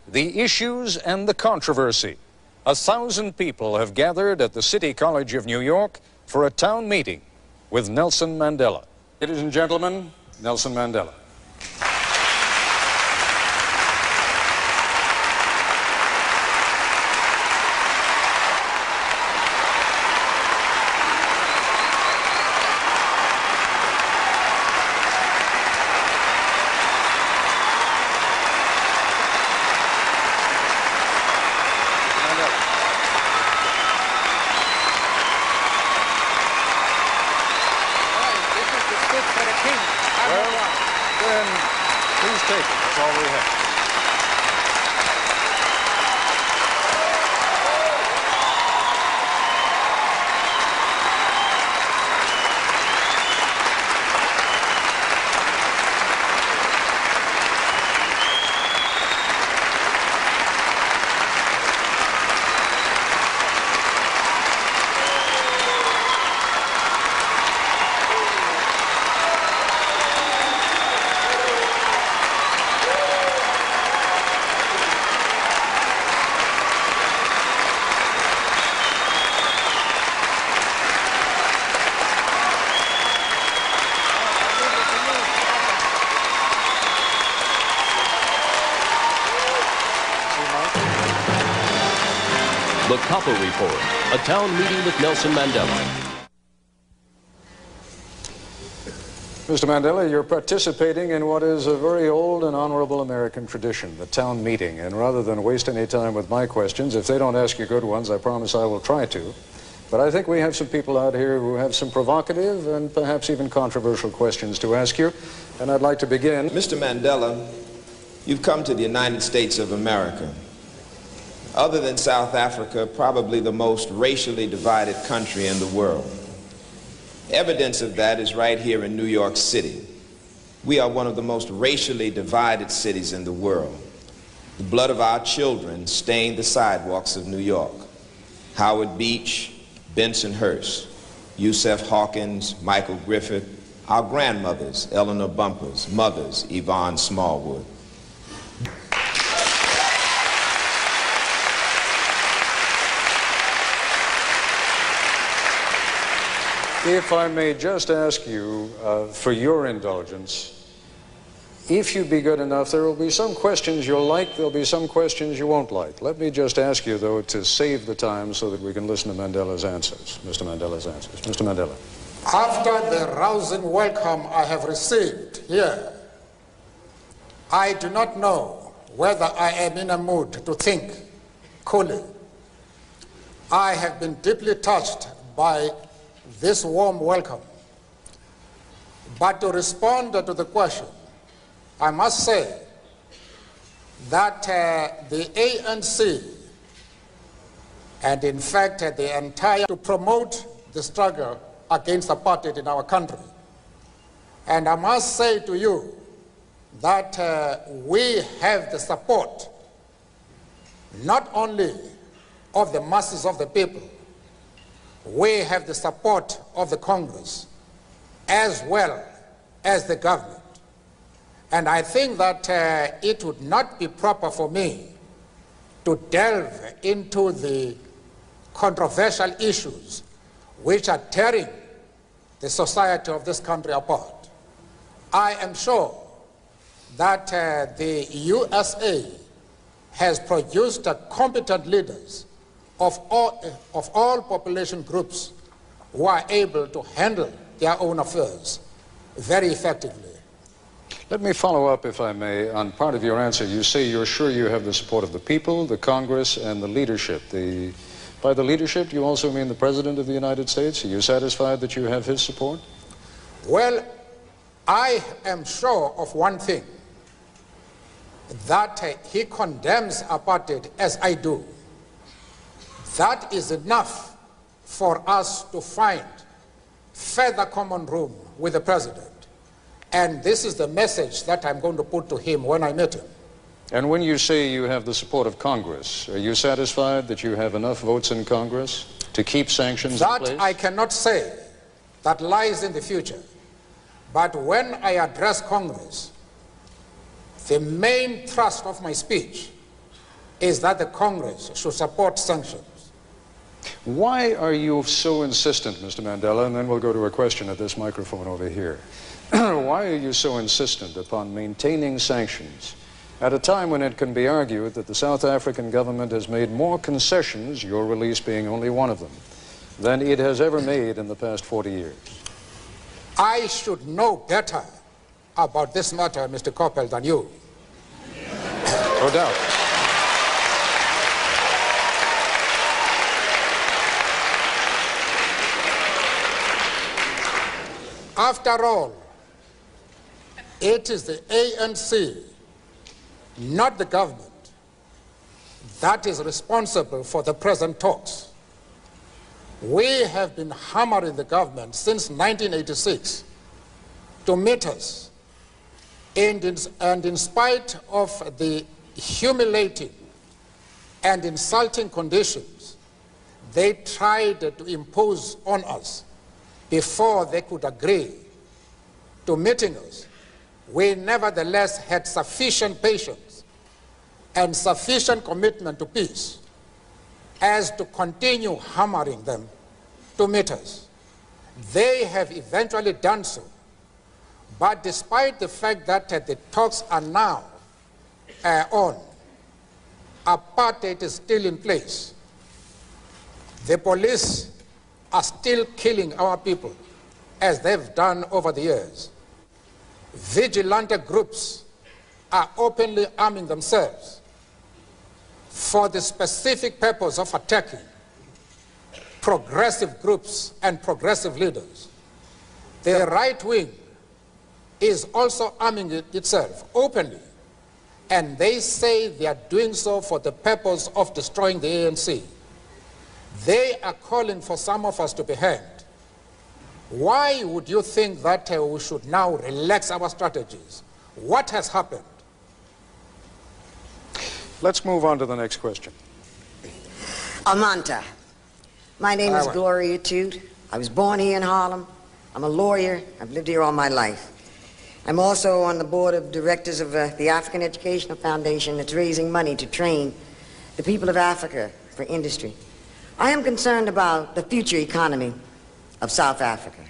the issues and the controversy. 1,000 people have gathered at the City College of New York for a town meeting with Nelson Mandela. Ladies and gentlemen, Nelson Mandela. Please take it. That's all we have. The Copper Report, a town meeting with Nelson Mandela. Mr. Mandela, you're participating in what is a very old and honorable American tradition, the town meeting. And rather than waste any time with my questions, if they don't ask you good ones, I promise I will try to. But I think we have some people out here who have some provocative and perhaps even controversial questions to ask you. And I'd like to begin. Mr. Mandela, you've come to the United States of America. Other than South Africa, probably the most racially divided country in the world. Evidence of that is right here in New York City. We are one of the most racially divided cities in the world. The blood of our children stained the sidewalks of New York. Howard Beach, Benson Hurst, Yusef Hawkins, Michael Griffith, our grandmothers, Eleanor Bumpers, mothers, Yvonne Smallwood. If I may just ask you, for your indulgence, if you'd be good enough, there will be some questions you'll like, there'll be some questions you won't like. Let me just ask you, though, to save the time so that we can listen to Mandela's answers, Mr. Mandela's answers. Mr. Mandela. After the rousing welcome I have received here, I do not know whether I am in a mood to think coolly. I have been deeply touched by this warm welcome. But to respond to the question, I must say that the ANC and in fact the entire to promote the struggle against apartheid in our country. And I must say to you that we have the support not only of the masses of the people, we have the support of the Congress as well as the government. And I think that it would not be proper for me to delve into the controversial issues which are tearing the society of this country apart. I am sure that the USA has produced competent leaders of all population groups who are able to handle their own affairs very effectively. Let me follow up, if I may, on part of your answer. You say you're sure you have the support of the people, the Congress, and the leadership. By the leadership, you also mean the President of the United States? Are you satisfied that you have his support? Well, I am sure of one thing, that he condemns apartheid as I do. That is enough for us to find further common room with the President. And this is the message that I'm going to put to him when I meet him. And when you say you have the support of Congress, are you satisfied that you have enough votes in Congress to keep sanctions in place? That I cannot say. That lies in the future. But when I address Congress, the main thrust of my speech is that the Congress should support sanctions. Why are you so insistent, Mr. Mandela, and then we'll go to a question at this microphone over here. Why are you so insistent upon maintaining sanctions at a time when it can be argued that the South African government has made more concessions, your release being only one of them, than it has ever made in the past 40 years? I should know better about this matter, Mr. Coppell, than you. No doubt. After all, it is the ANC, not the government, that is responsible for the present talks. We have been hammering the government since 1986 to meet us, and in spite of the humiliating and insulting conditions they tried to impose on us before they could agree to meeting us, we nevertheless had sufficient patience and sufficient commitment to peace as to continue hammering them to meet us. They have eventually done so, but despite the fact that the talks are now on, apartheid is still in place. The police are still killing our people, as they've done over the years. Vigilante groups are openly arming themselves for the specific purpose of attacking progressive groups and progressive leaders. The right wing is also arming itself openly, and they say they are doing so for the purpose of destroying the ANC. They are calling for some of us to be hanged. Why would you think that we should now relax our strategies? What has happened? Let's move on to the next question. Amanta. My name is Gloria Tute. I was born here in Harlem. I'm a lawyer. I've lived here all my life. I'm also on the board of directors of the African Educational Foundation that's raising money to train the people of Africa for industry. I am concerned about the future economy of South Africa.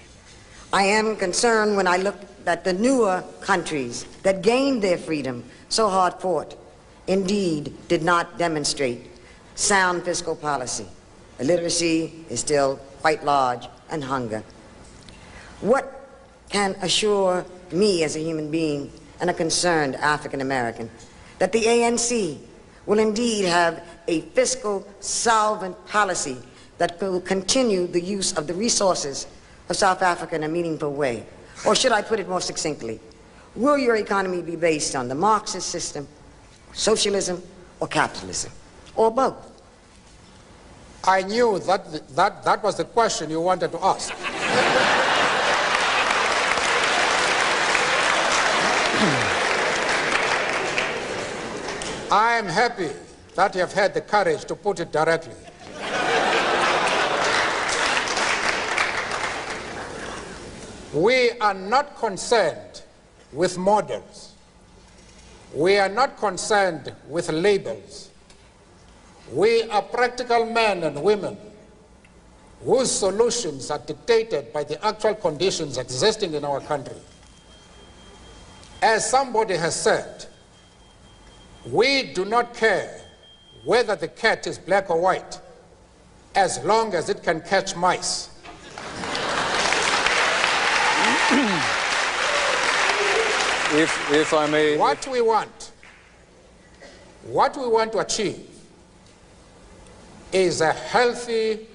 I am concerned when I look at the newer countries that gained their freedom so hard fought, indeed did not demonstrate sound fiscal policy. Illiteracy is still quite large, and hunger. What can assure me as a human being and a concerned African American that the ANC will indeed have a fiscal solvent policy that will continue the use of the resources of South Africa in a meaningful way? Or should I put it more succinctly, will your economy be based on the Marxist system, socialism, or capitalism, or both? I knew that was the question you wanted to ask. I am happy that you have had the courage to put it directly. We are not concerned with models. We are not concerned with labels. We are practical men and women whose solutions are dictated by the actual conditions existing in our country. As somebody has said, we do not care whether the cat is black or white, as long as it can catch mice. If I may... What we want to achieve is a healthy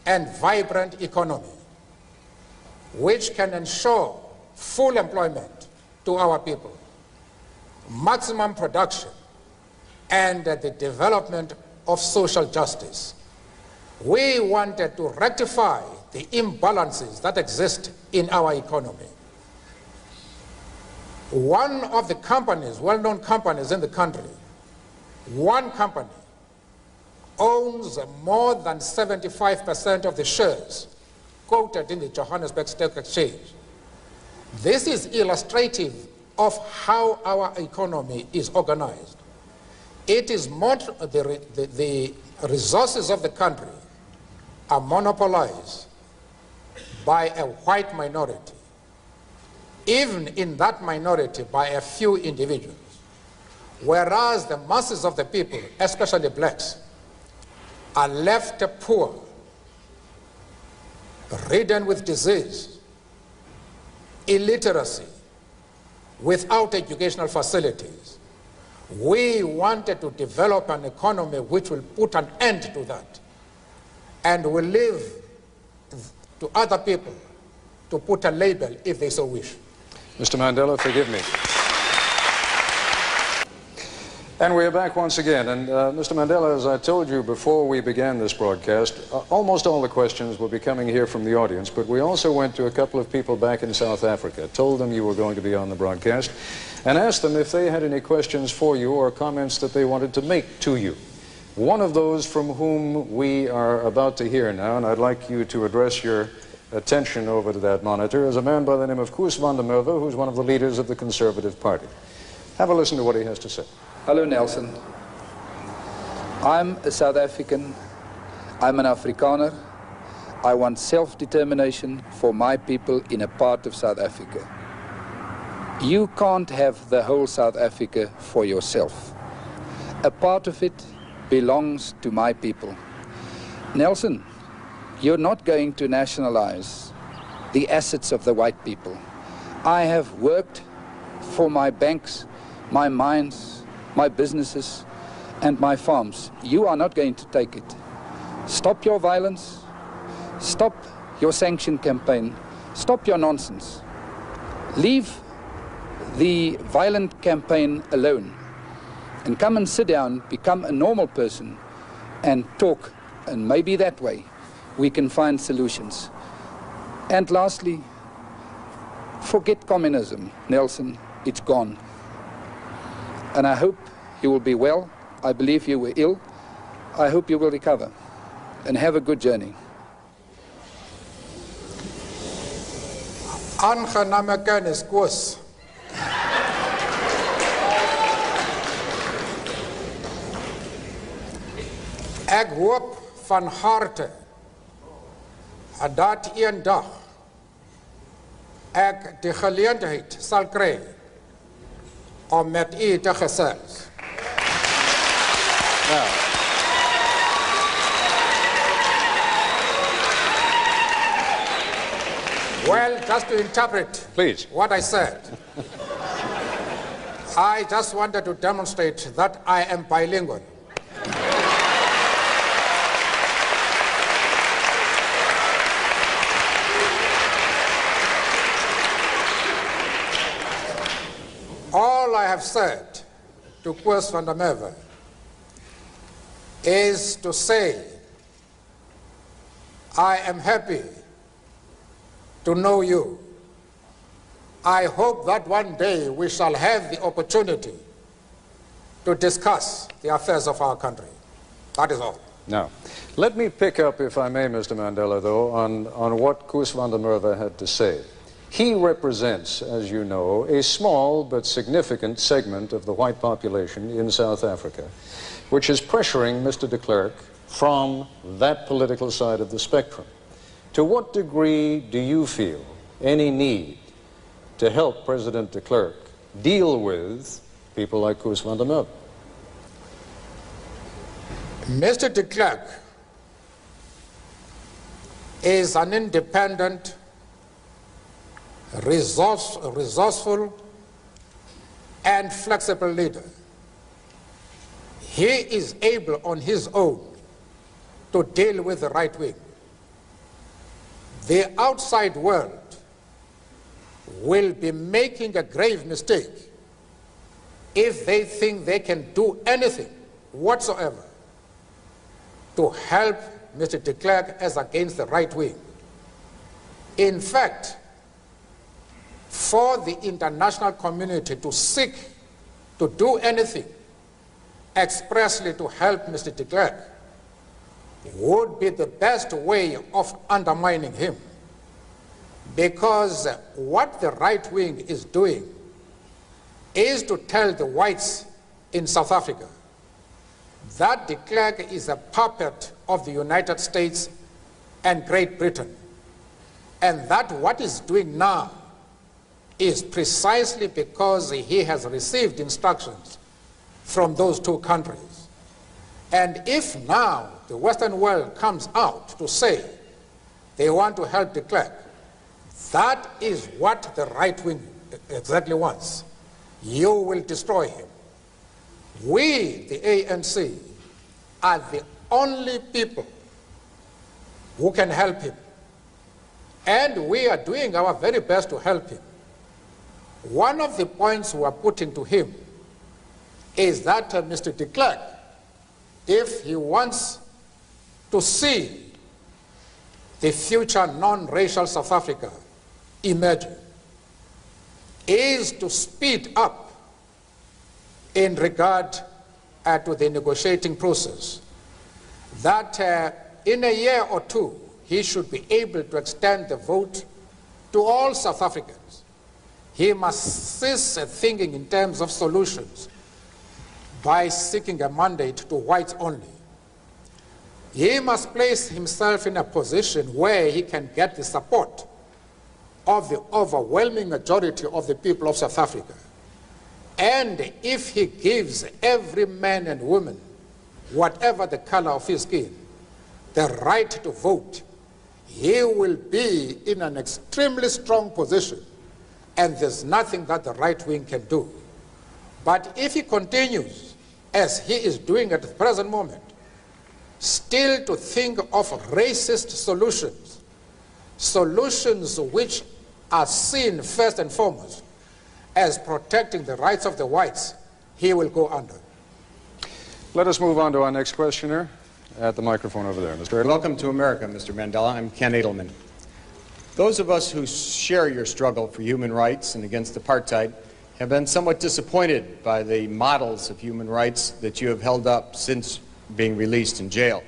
and vibrant economy which can ensure full employment to our people, maximum production, and the development of social justice. We wanted to rectify the imbalances that exist in our economy. One of the companies, well-known companies in the country, one company owns more than 75% of the shares quoted in the Johannesburg Stock Exchange. This is illustrative of how our economy is organized. it is the resources of the country are monopolized by a white minority, even in that minority by a few individuals, whereas the masses of the people, especially blacks, are left poor, ridden with disease, illiteracy, without educational facilities. We wanted to develop an economy which will put an end to that and will leave to other people to put a label if they so wish. Mr. Mandela, forgive me. And we are back once again. And Mr. Mandela, as I told you before we began this broadcast, almost all the questions will be coming here from the audience, but we also went to a couple of people back in South Africa, told them you were going to be on the broadcast, and asked them if they had any questions for you or comments that they wanted to make to you. One of those from whom we are about to hear now, and I'd like you to address your attention over to that monitor, is a man by the name of Koos van der Merwe, who's one of the leaders of the Conservative Party. Have a listen to what he has to say. Hello, Nelson. I'm a South African. I'm an Afrikaner. I want self-determination for my people in a part of South Africa. You can't have the whole South Africa for yourself. A part of it belongs to my people. Nelson, you're not going to nationalize the assets of the white people. I have worked for my banks, my mines, my businesses, and my farms. You are not going to take it. Stop your violence. Stop your sanction campaign. Stop your nonsense. Leave the violent campaign alone and come and sit down, become a normal person and talk, and maybe that way we can find solutions. And lastly, forget communism, Nelson. It's gone. And I hope you will be well. I believe you were ill. I hope you will recover. And have a good journey. Aangename kennis, Koos. Ek hoop van harte dat een dag ek die geleentheid sal kry om met u te gesels. Well, just to interpret Please. what I said, I just wanted to demonstrate that I am bilingual. All I have said to Koos van der Merwe is to say I am happy to know you. I hope that one day we shall have the opportunity to discuss the affairs of our country. That is all. Now, let me pick up, if I may, Mr. Mandela, though, on what Koos van der Merwe had to say. He represents, as you know, a small but significant segment of the white population in South Africa, which is pressuring Mr. de Klerk from that political side of the spectrum. To what degree do you feel any need to help President de Klerk deal with people like Koos van der Merwe? Mr. de Klerk is an independent, resourceful, and flexible leader. He is able on his own to deal with the right wing. The outside world will be making a grave mistake if they think they can do anything whatsoever to help Mr. de Klerk as against the right wing. In fact, for the international community to seek to do anything expressly to help Mr. de Klerk would be the best way of undermining him, because what the right wing is doing is to tell the whites in South Africa that de Klerk is a puppet of the United States and Great Britain, and that what he's doing now is precisely because he has received instructions from those two countries. And if now the Western world comes out to say they want to help de Klerk, that is what the right wing exactly wants. You will destroy him. We, the ANC, are the only people who can help him. And we are doing our very best to help him. One of the points we are putting to him is that Mr. de Klerk, if he wants to see the future non-racial South Africa emerging, is to speed up in regard to the negotiating process, that in a year or two he should be able to extend the vote to all South Africans. He must cease thinking in terms of solutions by seeking a mandate to whites only. He must place himself in a position where he can get the support of the overwhelming majority of the people of South Africa. And if he gives every man and woman, whatever the color of his skin, the right to vote, he will be in an extremely strong position, and there's nothing that the right wing can do. But if he continues, as he is doing at the present moment, still to think of racist solutions, solutions which are seen first and foremost as protecting the rights of the whites, he will go under. Let us move on to our next questioner at the microphone over there. Mr. Edelman. Welcome to America, Mr. Mandela. I'm Ken Edelman. Those of us who share your struggle for human rights and against apartheid have been somewhat disappointed by the models of human rights that you have held up since being released in jail.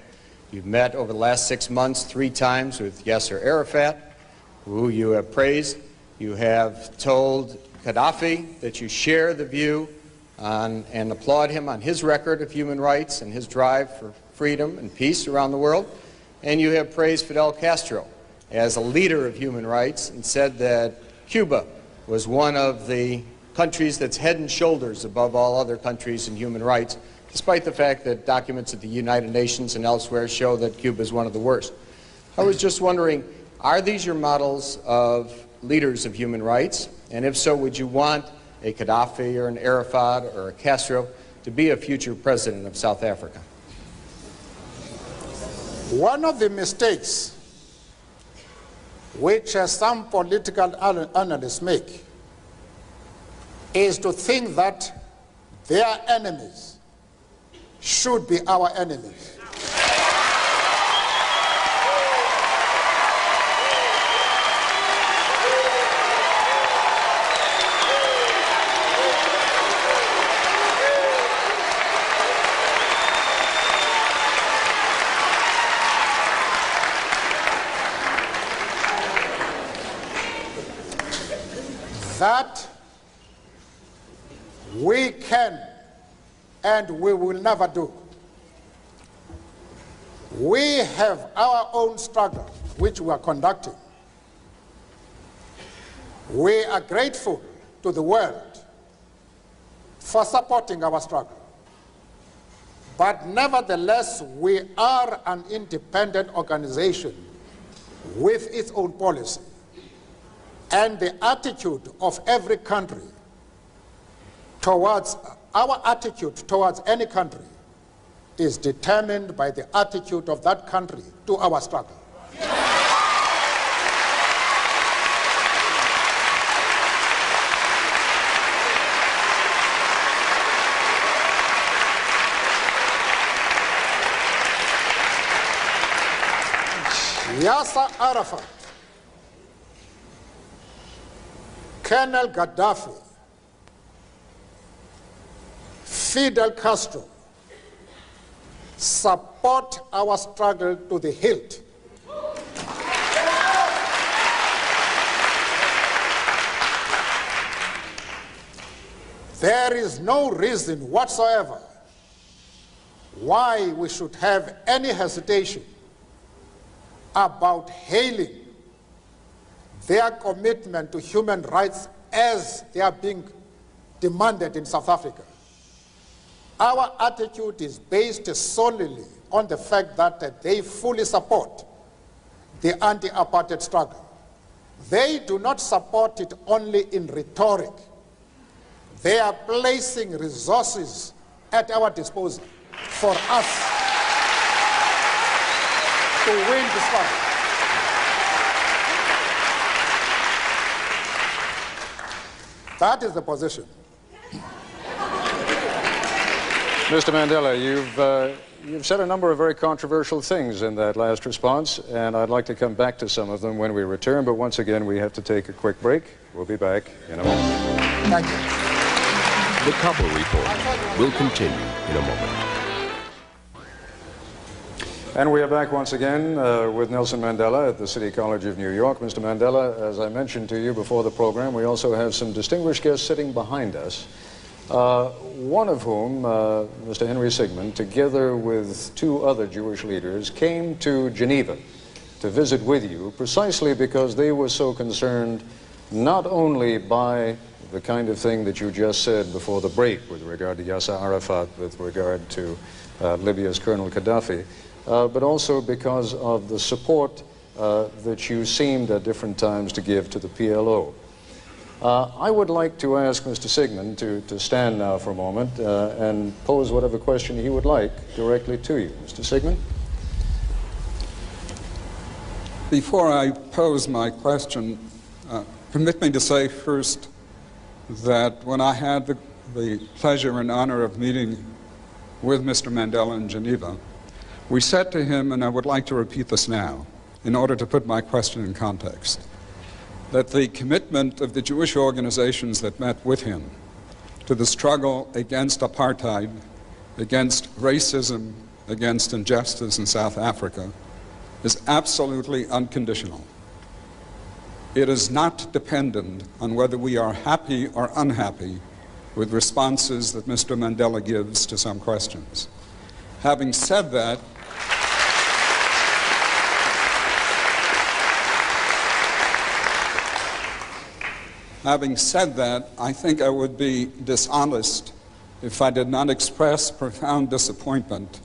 You've met over the last 6 months 3 times with Yasser Arafat, who you have praised. You have told Gaddafi that you share the view on, and applaud him on his record of human rights and his drive for freedom and peace around the world. And you have praised Fidel Castro as a leader of human rights and said that Cuba was one of the countries that's head and shoulders above all other countries in human rights, despite the fact that documents at the United Nations and elsewhere show that Cuba is one of the worst. I was just wondering, are these your models of leaders of human rights? And if so, would you want a Gaddafi or an Arafat or a Castro to be a future president of South Africa? One of the mistakes which some political analysts make is to think that their enemies should be our enemies. That we can and we will never do. We have our own struggle which we are conducting. We are grateful to the world for supporting our struggle. But nevertheless, we are an independent organization with its own policy. And the attitude of every country towards, our attitude towards any country is determined by the attitude of that country to our struggle. Yasser Arafat, Colonel Gaddafi, Fidel Castro support our struggle to the hilt. There is no reason whatsoever why we should have any hesitation about hailing their commitment to human rights as they are being demanded in South Africa. Our attitude is based solely on the fact that they fully support the anti-apartheid struggle. They do not support it only in rhetoric. They are placing resources at our disposal for us to win the struggle. That is the position. Mr. Mandela, you've said a number of very controversial things in that last response, and I'd like to come back to some of them when we return, but once again we have to take a quick break. We'll be back in a moment. Thank you. The Couple Report will continue in a moment. And we are back once again with Nelson Mandela at the City College of New York. Mr. Mandela, as I mentioned to you before the program, we also have some distinguished guests sitting behind us. One of whom, Mr. Henry Sigmund, together with two other Jewish leaders, came to Geneva to visit with you precisely because they were so concerned not only by the kind of thing that you just said before the break with regard to Yasser Arafat, with regard to Libya's Colonel Gaddafi, but also because of the support that you seemed at different times to give to the PLO. I would like to ask Mr. Sigmund to stand now for a moment and pose whatever question he would like directly to you. Mr. Sigmund? Before I pose my question, permit me to say first that when I had the pleasure and honor of meeting with Mr. Mandela in Geneva, we said to him, and I would like to repeat this now, in order to put my question in context, that the commitment of the Jewish organizations that met with him to the struggle against apartheid, against racism, against injustice in South Africa is absolutely unconditional. It is not dependent on whether we are happy or unhappy with responses that Mr. Mandela gives to some questions. Having said that, I think I would be dishonest if I did not express profound disappointment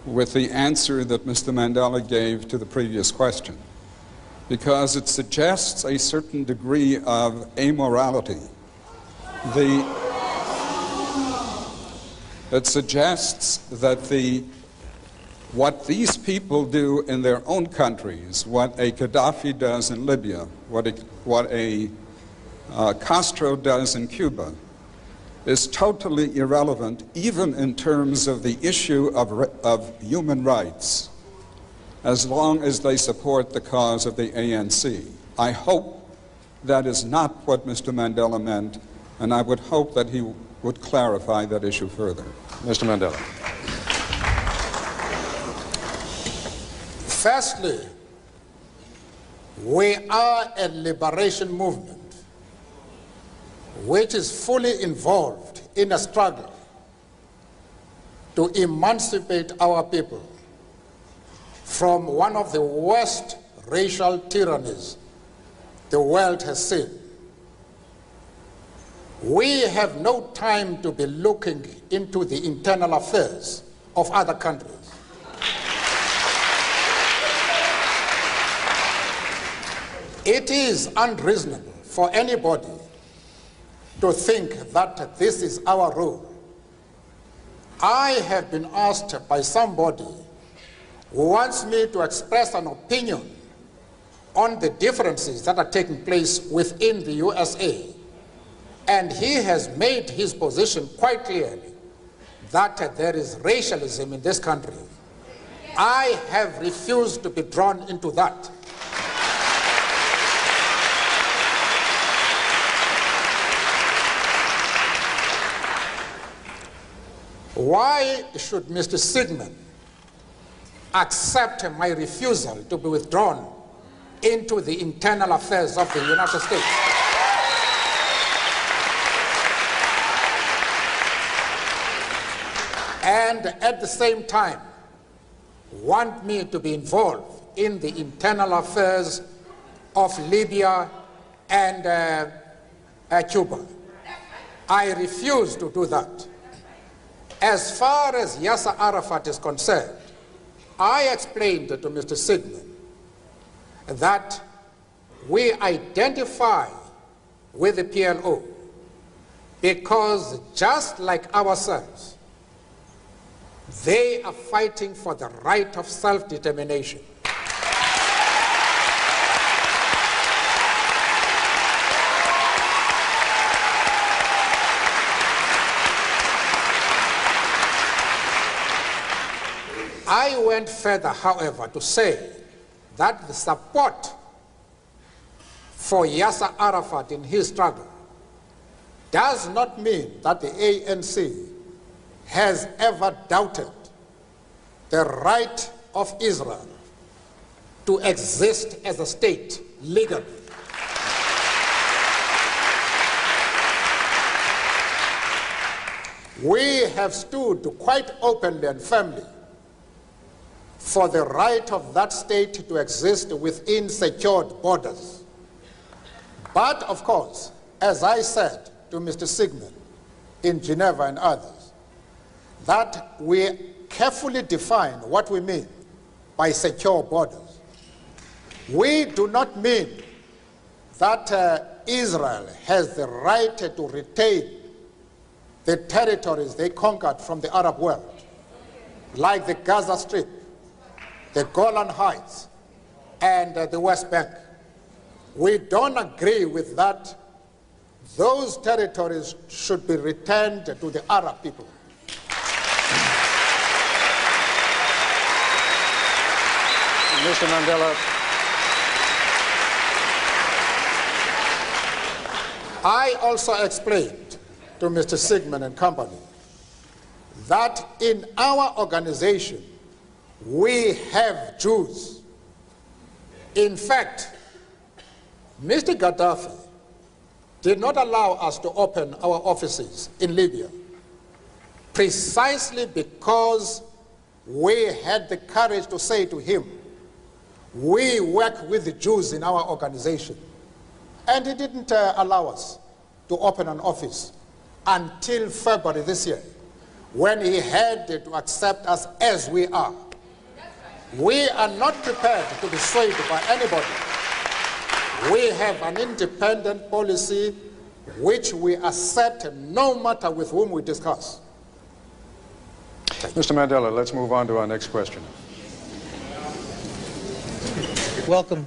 with the answer that Mr. Mandela gave to the previous question, because it suggests a certain degree of amorality. It suggests that what these people do in their own countries, what a Gaddafi does in Libya, what a Castro does in Cuba, is totally irrelevant, even in terms of the issue of human rights, as long as they support the cause of the ANC. I hope that is not what Mr. Mandela meant, and I would hope that he would clarify that issue further. Mr. Mandela. Firstly, we are a liberation movement which is fully involved in a struggle to emancipate our people from one of the worst racial tyrannies the world has seen. We have no time to be looking into the internal affairs of other countries. It is unreasonable for anybody to think that this is our role. I have been asked by somebody who wants me to express an opinion on the differences that are taking place within the USA, and he has made his position quite clearly that there is racialism in this country. I have refused to be drawn into that. Why should Mr. Sigmund accept my refusal to be withdrawn into the internal affairs of the United States? and at the same time want me to be involved in the internal affairs of Libya and Cuba. I refuse to do that. As far as Yasser Arafat is concerned, I explained to Mr. Sigmund that we identify with the PLO because just like ourselves, they are fighting for the right of self-determination. I went further, however, to say that the support for Yasser Arafat in his struggle does not mean that the ANC has ever doubted the right of Israel to exist as a state legally. We have stood quite openly and firmly for the right of that state to exist within secured borders. But of course, as I said to Mr. Sigmund in Geneva and others, that we carefully define what we mean by secure borders. We do not mean that Israel has the right to retain the territories they conquered from the Arab world, like the Gaza Strip, the Golan Heights, and the West Bank. We don't agree with that. Those territories should be returned to the Arab people. Mr. Mandela, I also explained to Mr. Sigmund and company that in our organization we have Jews. In fact, Mr. Gaddafi did not allow us to open our offices in Libya precisely because we had the courage to say to him, we work with the Jews in our organization. And he didn't allow us to open an office until February this year, when he had to accept us as we are. We are not prepared to be swayed by anybody. We have an independent policy which we accept no matter with whom we discuss. Mr. Mandela, let's move on to our next question. Welcome.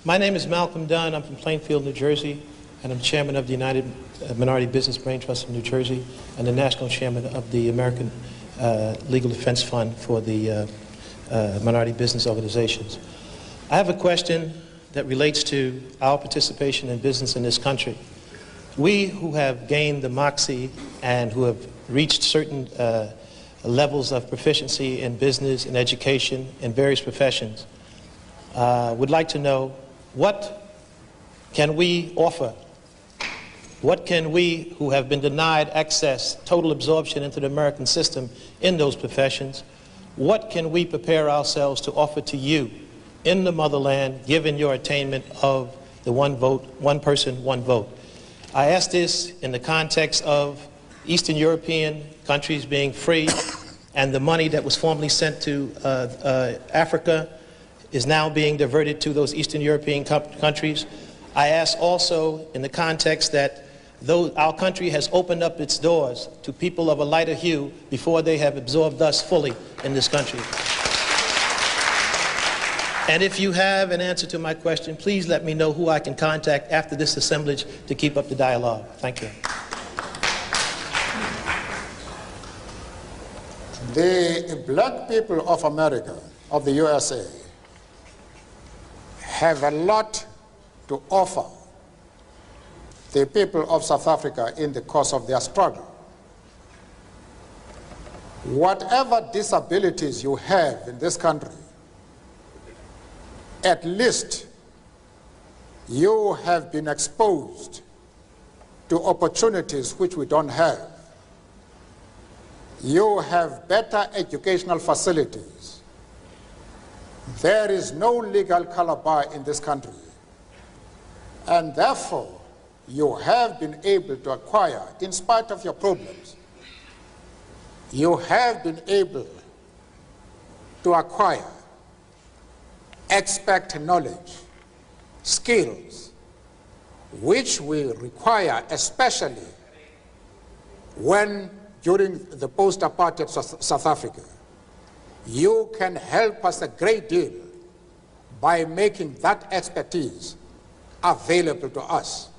My name is Malcolm Dunn. I'm from Plainfield, New Jersey, and I'm chairman of the United Minority Business Brain Trust of New Jersey and the national chairman of the American Legal Defense Fund for the minority business organizations. I have a question that relates to our participation in business in this country. We who have gained the moxie and who have reached certain levels of proficiency in business and education in various professions would like to know, what can we offer? What can we who have been denied access, total absorption into the American system in those professions, what can we prepare ourselves to offer to you in the motherland, given your attainment of the one vote, one person, one vote? I ask this in the context of Eastern European countries being free and the money that was formerly sent to Africa is now being diverted to those Eastern European countries. I ask also in the context that though our country has opened up its doors to people of a lighter hue before they have absorbed us fully in this country. And if you have an answer to my question, please let me know who I can contact after this assemblage to keep up the dialogue. Thank you. The black people of America, of the USA, have a lot to offer the people of South Africa in the course of their struggle. Whatever disabilities you have in this country, at least you have been exposed to opportunities which we don't have. You have better educational facilities. There is no legal color bar in this country. And therefore, you have been able to acquire, in spite of your problems, you have been able to acquire expert knowledge, skills, which we require, especially when during the post-apartheid South Africa. You can help us a great deal by making that expertise available to us.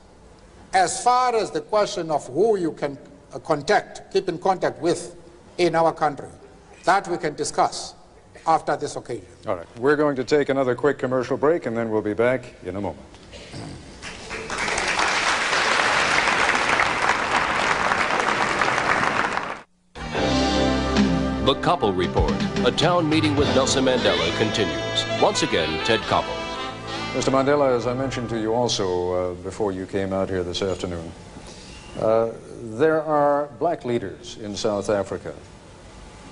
As far as the question of who you can keep in contact with in our country, that we can discuss after this occasion. All right, we're going to take another quick commercial break, and then we'll be back in a moment. The Koppel Report, a town meeting with Nelson Mandela, continues. Once again, Ted Koppel. Mr. Mandela, as I mentioned to you also before you came out here this afternoon, there are black leaders in South Africa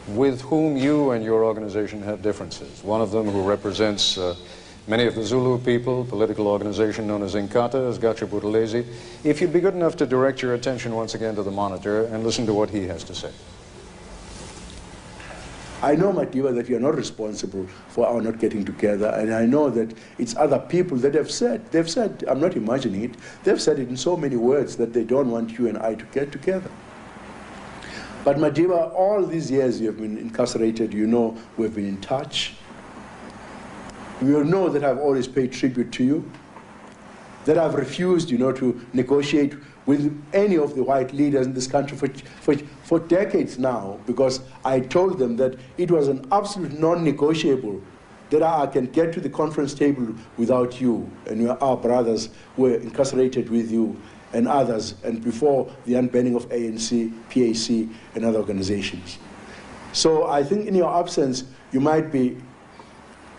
with whom you and your organization have differences. One of them, who represents many of the Zulu people, political organization known as Inkatha, is Gatsha Buthelezi. If you'd be good enough to direct your attention once again to the monitor and listen to what he has to say. I know, Madiba, that you're not responsible for our not getting together, and I know that it's other people that have said, they've said, I'm not imagining it, they've said it in so many words that they don't want you and I to get together. But Madiba, all these years you have been incarcerated, you know we've been in touch. You know that I've always paid tribute to you, that I've refused, you know, to negotiate with any of the white leaders in this country for decades now, because I told them that it was an absolute non-negotiable that I can get to the conference table without you and our brothers were incarcerated with you and others, and before the unbanning of ANC, PAC, and other organizations. So I think in your absence, you might be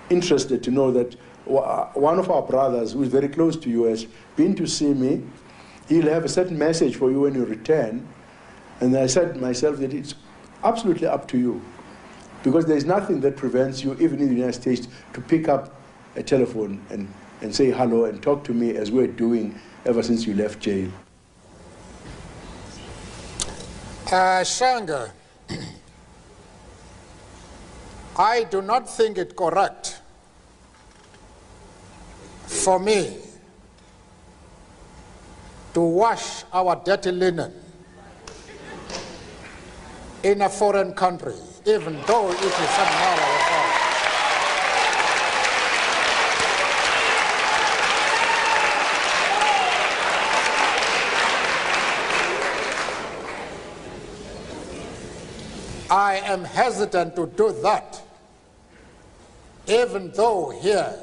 interested to know that one of our brothers, who is very close to you, has been to see me. He'll have a certain message for you when you return. And I said to myself that it's absolutely up to you, because there's nothing that prevents you, even in the United States, to pick up a telephone and say hello and talk to me as we're doing ever since you left jail. Shanga, I do not think it correct for me to wash our dirty linen in a foreign country, even though it is somehow our fault. I am hesitant to do that, even though here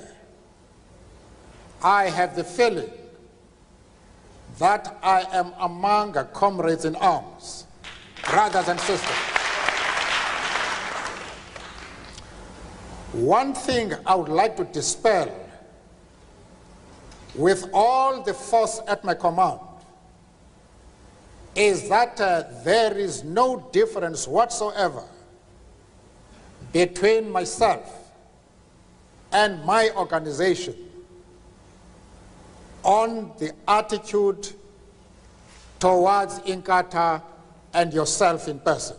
I have the feeling that I am among comrades in arms, brothers and sisters. One thing I would like to dispel with all the force at my command is that there is no difference whatsoever between myself and my organization on the attitude towards Inkatha and yourself in person.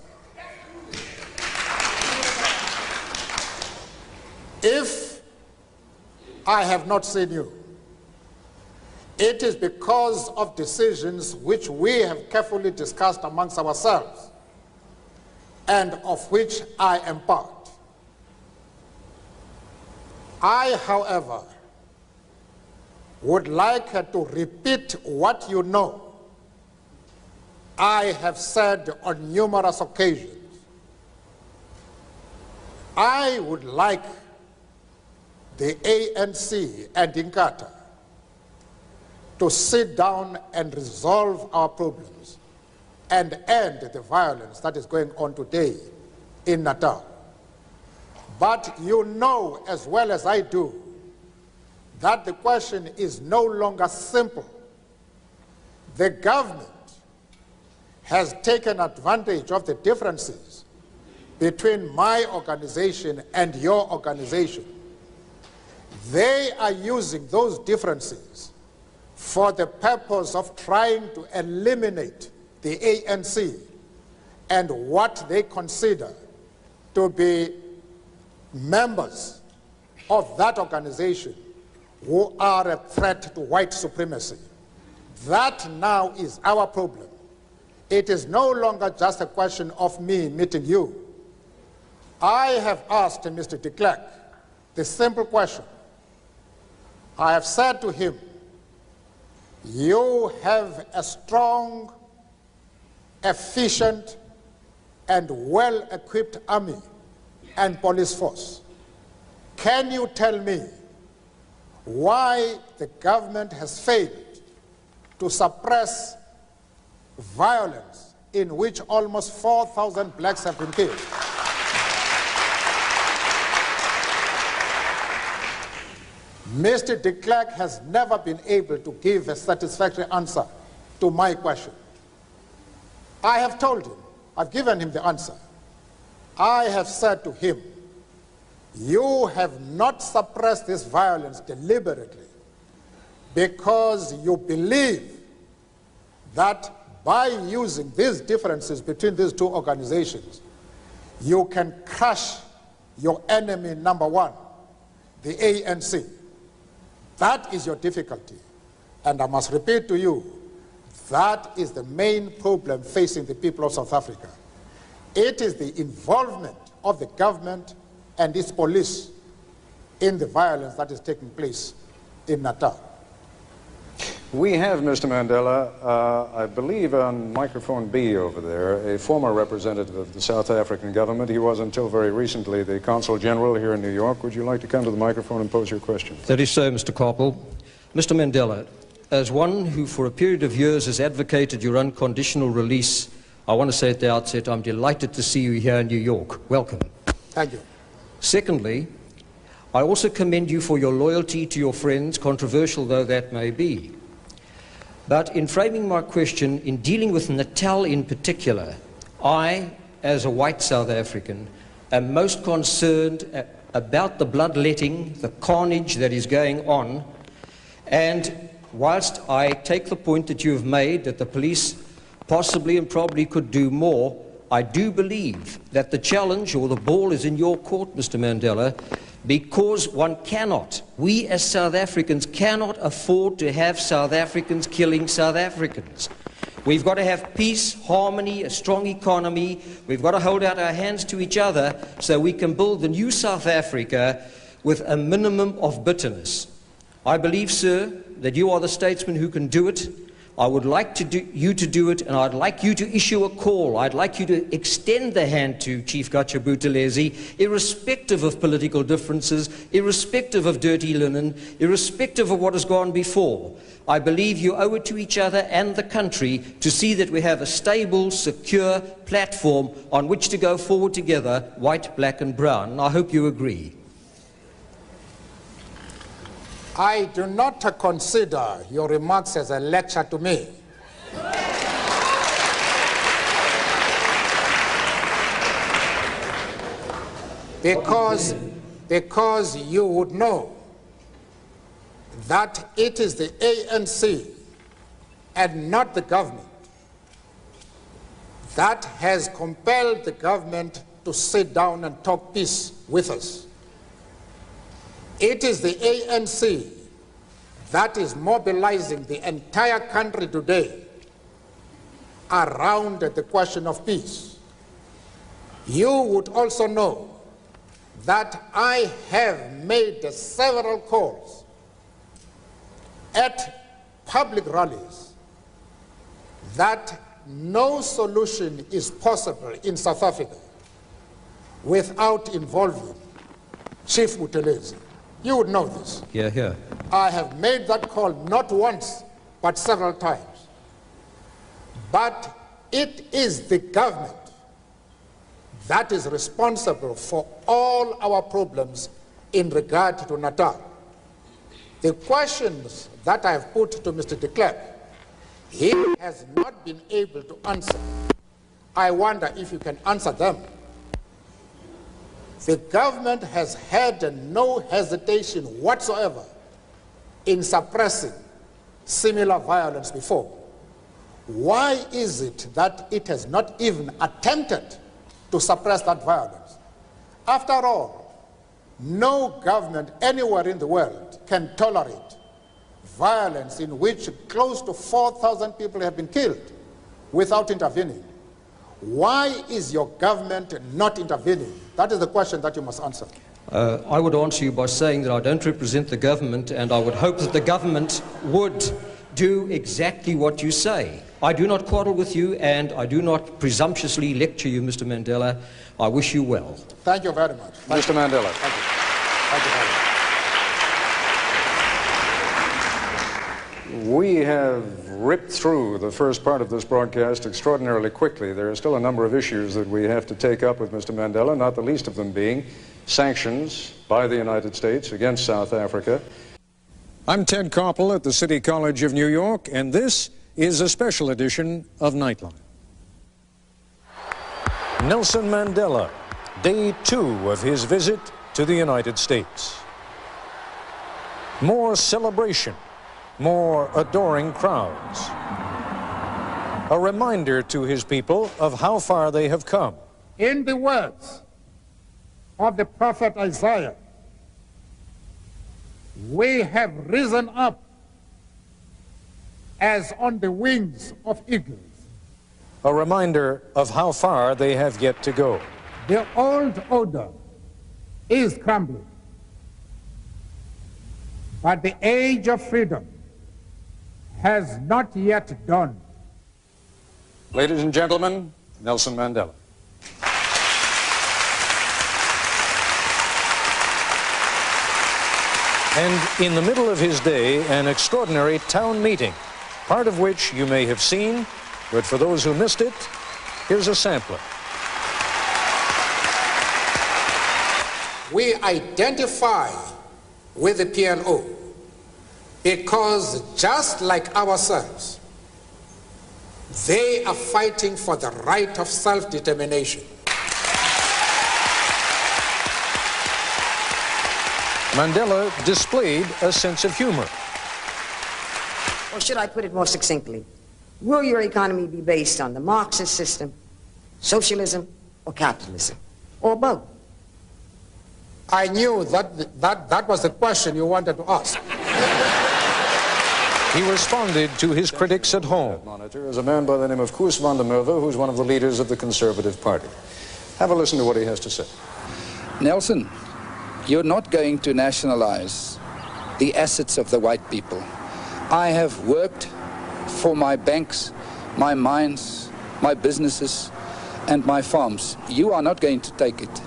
If I have not seen you, it is because of decisions which we have carefully discussed amongst ourselves and of which I am part. I, however, would like to repeat what you know I have said on numerous occasions. I would like the ANC and Inkatha to sit down and resolve our problems and end the violence that is going on today in Natal. But you know as well as I do that the question is no longer simple. The government has taken advantage of the differences between my organization and your organization. They are using those differences for the purpose of trying to eliminate the ANC and what they consider to be members of that organization who are a threat to white supremacy. That now is our problem. It is no longer just a question of me meeting you. I have asked Mr. de Klerk the simple question. I have said to him, you have a strong, efficient, and well-equipped army and police force. Can you tell me why the government has failed to suppress violence in which almost 4,000 blacks have been killed? Mr. de Klerk has never been able to give a satisfactory answer to my question. I have told him, I've given him the answer. I have said to him, you have not suppressed this violence deliberately because you believe that by using these differences between these two organizations, you can crush your enemy number one, the ANC. That is your difficulty. And I must repeat to you, that is the main problem facing the people of South Africa. It is the involvement of the government and its police in the violence that is taking place in Natal. We have, Mr. Mandela, I believe on microphone B over there, a former representative of the South African government. He was until very recently the Consul General here in New York. Would you like to come to the microphone and pose your question? That is so, Mr. Koppel. Mr. Mandela, as one who for a period of years has advocated your unconditional release, I want to say at the outset, I'm delighted to see you here in New York. Welcome. Thank you. Secondly, I also commend you for your loyalty to your friends, controversial though that may be. But in framing my question, in dealing with Natal in particular, I, as a white South African, am most concerned about the bloodletting, the carnage that is going on. And whilst I take the point that you have made that the police possibly and probably could do more, I do believe that the challenge or the ball is in your court, Mr. Mandela, because one cannot, we as South Africans cannot afford to have South Africans killing South Africans. We've got to have peace, harmony, a strong economy. We've got to hold out our hands to each other so we can build the new South Africa with a minimum of bitterness. I believe, sir, that you are the statesman who can do it. I would like you to do it, and I'd like you to issue a call. I'd like you to extend the hand to Chief Gatsha Buthelezi, irrespective of political differences, irrespective of dirty linen, irrespective of what has gone before. I believe you owe it to each other and the country to see that we have a stable, secure platform on which to go forward together, white, black and brown. And I hope you agree. I do not consider your remarks as a lecture to me. Because you would know that it is the ANC and not the government that has compelled the government to sit down and talk peace with us. It is the ANC that is mobilizing the entire country today around the question of peace. You would also know that I have made several calls at public rallies that no solution is possible in South Africa without involving Chief Buthelezi. You would know this. Yeah. I have made that call not once, but several times. But it is the government that is responsible for all our problems in regard to Natal. The questions that I have put to Mr. de Klerk, he has not been able to answer. I wonder if you can answer them. The government has had no hesitation whatsoever in suppressing similar violence before. Why is it that it has not even attempted to suppress that violence? After all, no government anywhere in the world can tolerate violence in which close to 4,000 people have been killed without intervening. Why is your government not intervening? That is the question that you must answer. I would answer you by saying that I don't represent the government, and I would hope that the government would do exactly what you say. I do not quarrel with you, and I do not presumptuously lecture you, Mr. Mandela. I wish you well. Thank you very much. Mr. Mandela. Thank you. Thank you very much. We have ripped through the first part of this broadcast extraordinarily quickly. There are still a number of issues that we have to take up with Mr. Mandela, not the least of them being sanctions by the United States against South Africa. I'm Ted Koppel at the City College of New York, and this is a special edition of Nightline. Nelson Mandela, day 2 of his visit to the United States. More celebration, more adoring crowds. A reminder to his people of how far they have come. In the words of the prophet Isaiah, we have risen up as on the wings of eagles. A reminder of how far they have yet to go. The old order is crumbling, but the age of freedom has not yet dawned. Ladies and gentlemen, Nelson Mandela. And in the middle of his day, an extraordinary town meeting, part of which you may have seen, but for those who missed it, here's a sampler. We identify with the PLO because just like ourselves, they are fighting for the right of self-determination. Mandela displayed a sense of humor. Or should I put it more succinctly? Will your economy be based on the Marxist system, socialism, or capitalism, or both? I knew that was the question you wanted to ask. He responded to his critics at home. Monitor is a man by the name of Koos van der Merwe, who's one of the leaders of the Conservative Party. Have a listen to what he has to say. Nelson, you're not going to nationalize the assets of the white people. I have worked for my banks, my mines, my businesses, and my farms. You are not going to take it.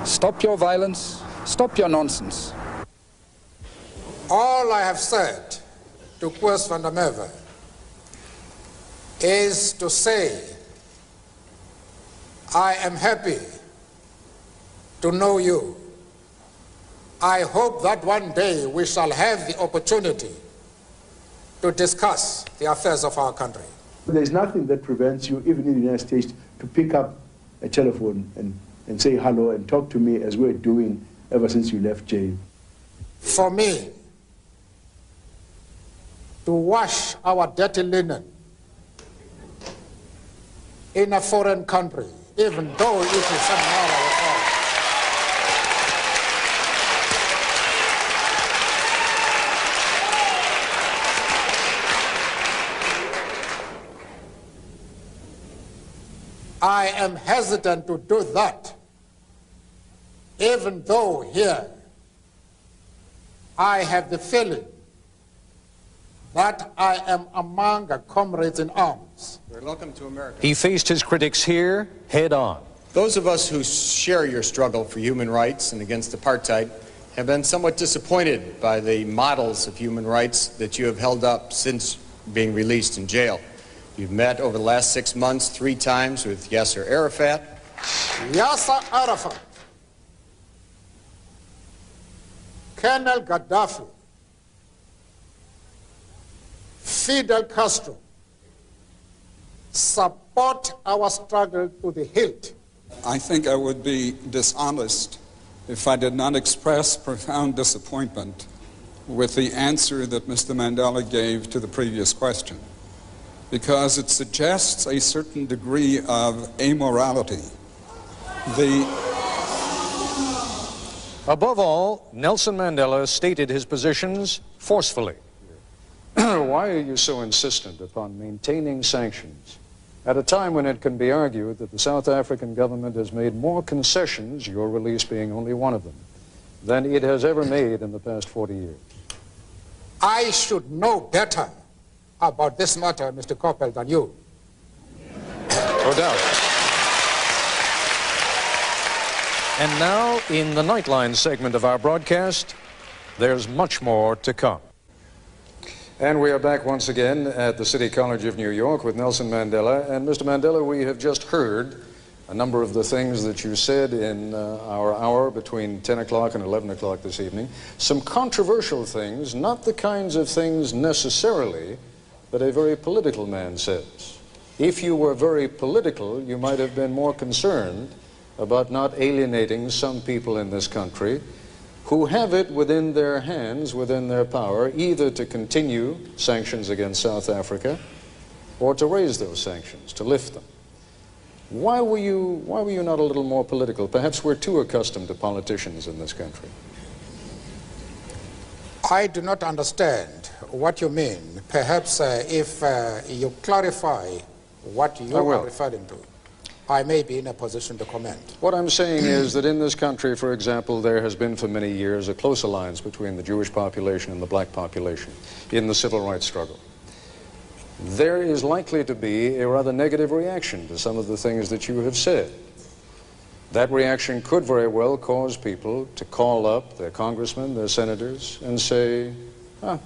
Stop your violence, stop your nonsense. All I have said to Koos van der Merwe is to say I am happy to know you. I hope that one day we shall have the opportunity to discuss the affairs of our country. There's nothing that prevents you, even in the United States, to pick up a telephone and say hello and talk to me as we're doing ever since you left jail. For me, to wash our dirty linen in a foreign country, even though it is somewhere our own. I am hesitant to do that, even though here I have the feeling that I am among comrades in arms. Welcome to America. He faced his critics here head on. Those of us who share your struggle for human rights and against apartheid have been somewhat disappointed by the models of human rights that you have held up since being released in jail. You've met over the last 6 months 3 times with Yasser Arafat. Yasser Arafat, Colonel Gaddafi, Fidel Castro support our struggle to the hilt. I think I would be dishonest if I did not express profound disappointment with the answer that Mr. Mandela gave to the previous question, because it suggests a certain degree of amorality. Above all, Nelson Mandela stated his positions forcefully. Why are you so insistent upon maintaining sanctions at a time when it can be argued that the South African government has made more concessions, your release being only one of them, than it has ever made in the past 40 years? I should know better about this matter, Mr. Coppell, than you. No doubt. And now, in the Nightline segment of our broadcast, there's much more to come. And we are back once again at the City College of New York with Nelson Mandela. And Mr. Mandela, we have just heard a number of the things that you said in our hour between 10 o'clock and 11 o'clock this evening. Some controversial things, not the kinds of things necessarily that a very political man says. If you were very political, you might have been more concerned about not alienating some people in this country who have it within their hands, within their power, either to continue sanctions against South Africa or to raise those sanctions, to lift them. Why were you not a little more political? Perhaps we're too accustomed to politicians in this country. I do not understand what you mean. Perhaps if you clarify what you are referring to, I may be in a position to comment. What I'm saying is that in this country, for example, there has been for many years a close alliance between the Jewish population and the black population in the civil rights struggle. There is likely to be a rather negative reaction to some of the things that you have said. That reaction could very well cause people to call up their congressmen, their senators, and say,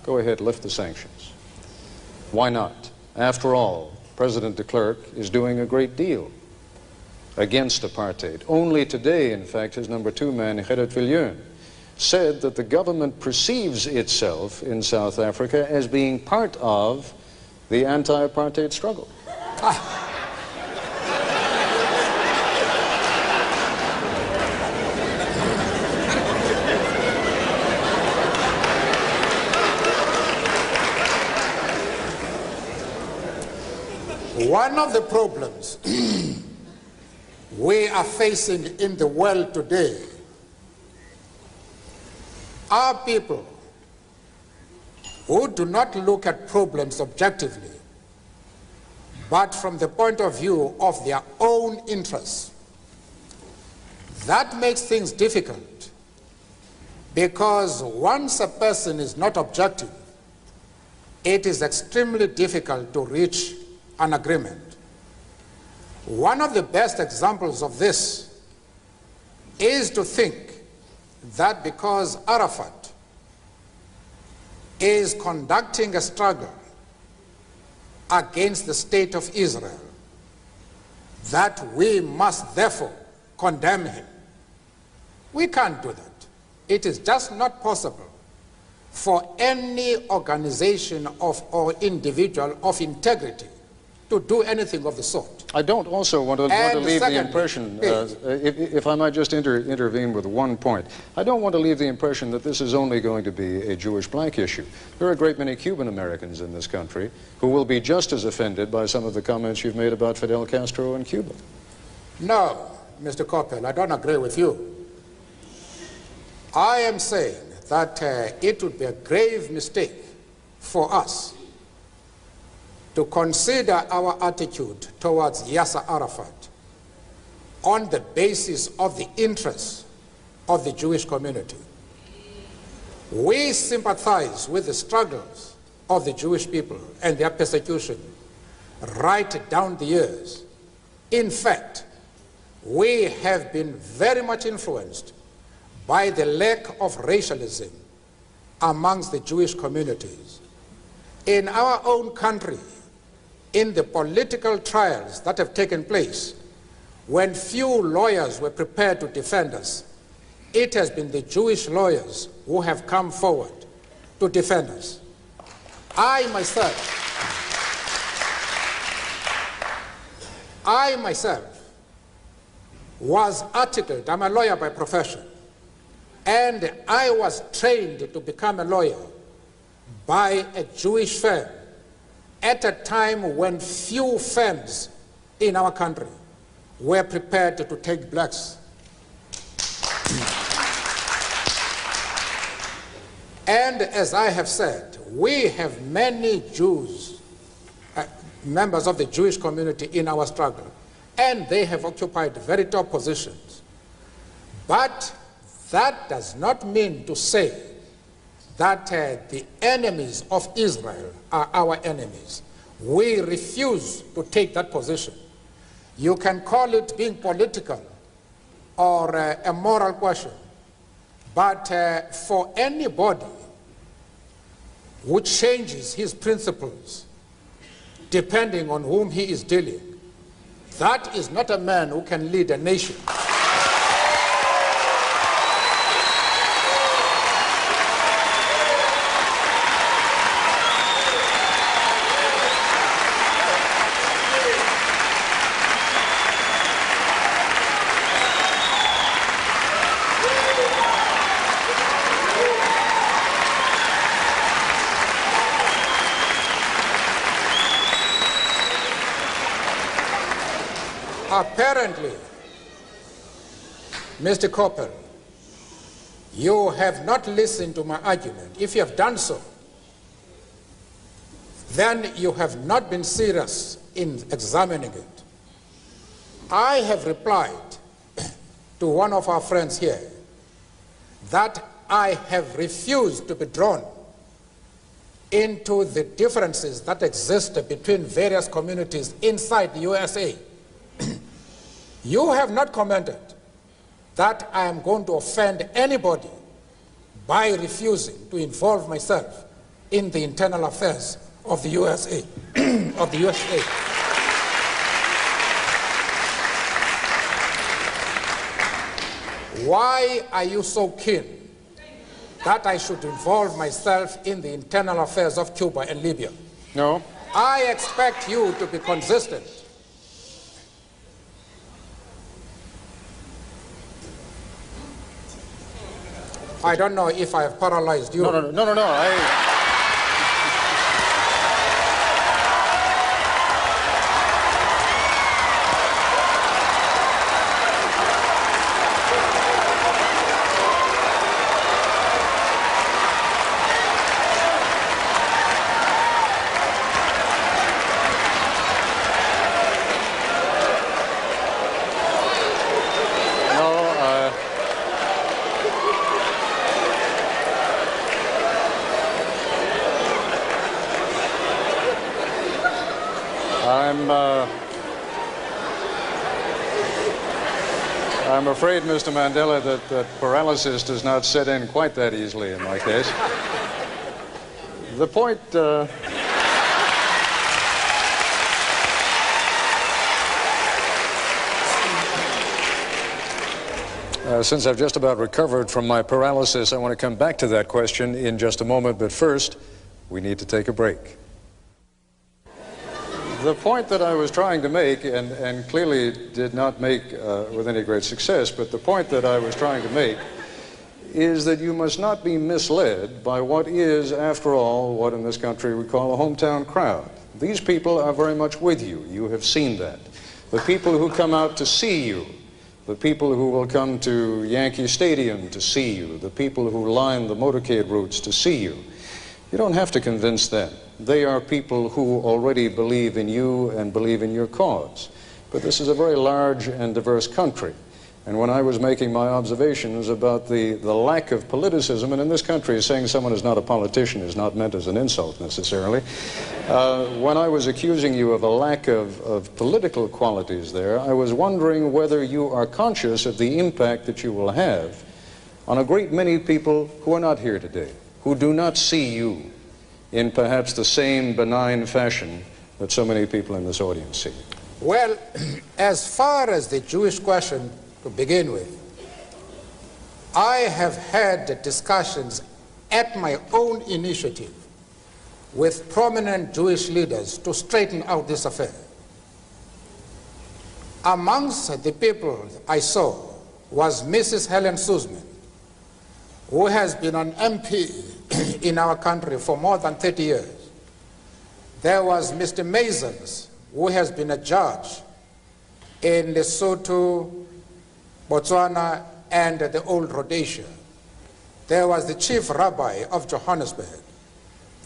go ahead, lift the sanctions. Why not? After all, President de Klerk is doing a great deal against apartheid. Only today, in fact, his number 2 man, Gerrit Viljoen, said that the government perceives itself in South Africa as being part of the anti-apartheid struggle. One of the problems we are facing in the world today are people who do not look at problems objectively, but from the point of view of their own interests. That makes things difficult, because once a person is not objective, it is extremely difficult to reach an agreement. One of the best examples of this is to think that because Arafat is conducting a struggle against the state of Israel, that we must therefore condemn him. We can't do that. It is just not possible for any organization or individual of integrity to do anything of the sort. I don't also want to leave the impression, if I might just intervene with one point, I don't want to leave the impression that this is only going to be a Jewish-black issue. There are a great many Cuban Americans in this country who will be just as offended by some of the comments you've made about Fidel Castro in Cuba. No, Mr. Coppell, I don't agree with you. I am saying that it would be a grave mistake for us to consider our attitude towards Yasser Arafat on the basis of the interests of the Jewish community. We sympathize with the struggles of the Jewish people and their persecution right down the years. In fact, we have been very much influenced by the lack of racialism amongst the Jewish communities. In our own country, in the political trials that have taken place, when few lawyers were prepared to defend us, it has been the Jewish lawyers who have come forward to defend us. I myself was articled, I'm a lawyer by profession, And I was trained to become a lawyer by a Jewish firm at a time when few firms in our country were prepared to take blacks. And as I have said, we have many Jews, members of the Jewish community in our struggle, and they have occupied very top positions. But that does not mean to say that the enemies of Israel are our enemies. We refuse to take that position. You can call it being political or a moral question, but for anybody who changes his principles depending on whom he is dealing, that is not a man who can lead a nation. Apparently, Mr. Coppel, you have not listened to my argument. If you have done so, then you have not been serious in examining it. I have replied to one of our friends here that I have refused to be drawn into the differences that exist between various communities inside the USA. You have not commented that I am going to offend anybody by refusing to involve myself in the internal affairs of the USA. of the USA. Why are you so keen that I should involve myself in the internal affairs of Cuba and Libya? No. I expect you to be consistent. I don't know if I have paralyzed you. No. I'm afraid, Mr. Mandela, that paralysis does not set in quite that easily in my case. The point... since I've just about recovered from my paralysis, I want to come back to that question in just a moment, but first, we need to take a break. The point that I was trying to make, and clearly did not make with any great success, but the point that I was trying to make is that you must not be misled by what is, after all, what in this country we call a hometown crowd. These people are very much with you. You have seen that. The people who come out to see you, the people who will come to Yankee Stadium to see you, the people who line the motorcade routes to see you, you don't have to convince them. They are people who already believe in you and believe in your cause. But this is a very large and diverse country. And when I was making my observations about the lack of politicism, and in this country saying someone is not a politician is not meant as an insult necessarily, when I was accusing you of a lack of political qualities there, I was wondering whether you are conscious of the impact that you will have on a great many people who are not here today, who do not see you in perhaps the same benign fashion that so many people in this audience see. Well, as far as the Jewish question to begin with, I have had discussions at my own initiative with prominent Jewish leaders to straighten out this affair. Amongst the people I saw was Mrs. Helen Suzman, who has been an MP in our country for more than 30 years. There was Mr. Masons, who has been a judge in Lesotho, Botswana, and the old Rhodesia. There was the chief rabbi of Johannesburg.